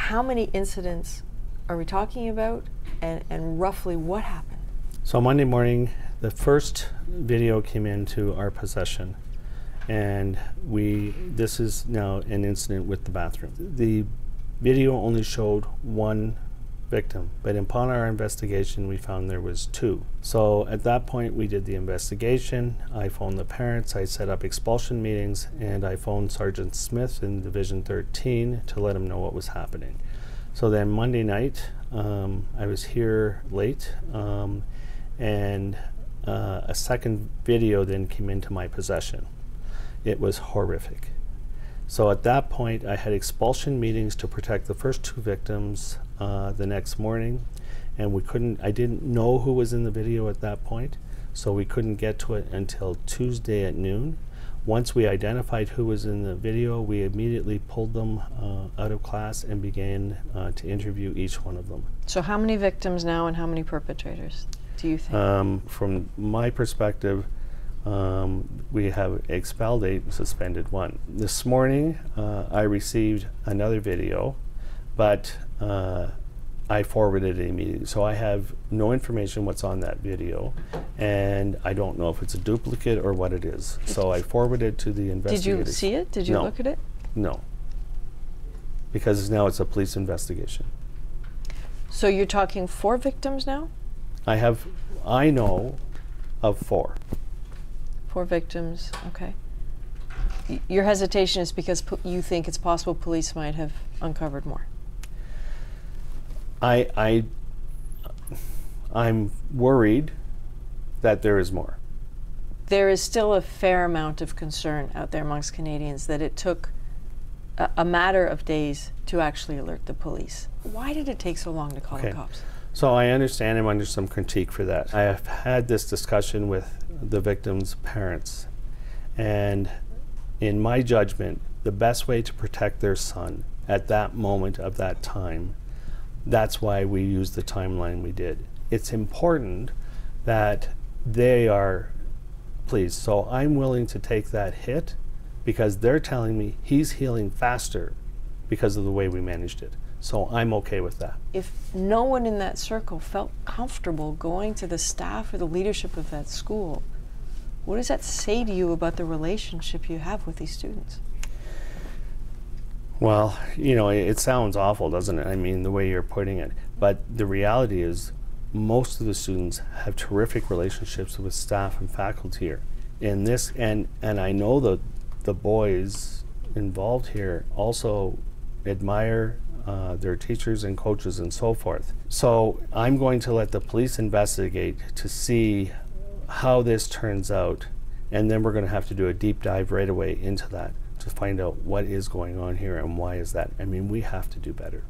how many incidents are we talking about, and roughly what happened? So Monday morning, the first video came into our possession, and this is now an incident with the bathroom. The video only showed one victim, but upon our investigation we found there was two. So at that point we did the investigation. I phoned the parents, I set up expulsion meetings, and I phoned Sergeant Smith in Division 13 to let him know what was happening. So then Monday night I was here late, and a second video then came into my possession. It was horrific. So at that point I had expulsion meetings to protect the first two victims the next morning, and I didn't know who was in the video at that point, so we couldn't get to it until Tuesday at noon. Once we identified who was in the video, we immediately pulled them out of class and began to interview each one of them. So how many victims now and how many perpetrators do you think? From my perspective, we have expelled 8 and suspended 1. This morning I received another video, but I forwarded it immediately. So I have no information what's on that video, and I don't know if it's a duplicate or what it is. So I forwarded to the investigators. Did you see it? Did you look at it? No, because now it's a police investigation. So you're talking 4 victims now? I know of 4. 4 victims, okay. Your hesitation is because you think it's possible police might have uncovered more. I'm worried that there is more. There is still a fair amount of concern out there amongst Canadians that it took a matter of days to actually alert the police. Why did it take so long to call the cops? So I understand I'm under some critique for that. I have had this discussion with the victims' parents, and in my judgment, the best way to protect their son at that moment of that time, that's why we used the timeline we did. It's important that they are pleased. So I'm willing to take that hit because they're telling me he's healing faster because of the way we managed it. So I'm okay with that. If no one in that circle felt comfortable going to the staff or the leadership of that school, what does that say to you about the relationship you have with these students? Well, you know, it sounds awful, doesn't it? I mean, the way you're putting it. But the reality is most of the students have terrific relationships with staff and faculty here. And I know that the boys involved here also admire their teachers and coaches and so forth. So I'm going to let the police investigate to see how this turns out, and then we're going to have to do a deep dive right away into that to find out what is going on here and why is that. I mean, we have to do better.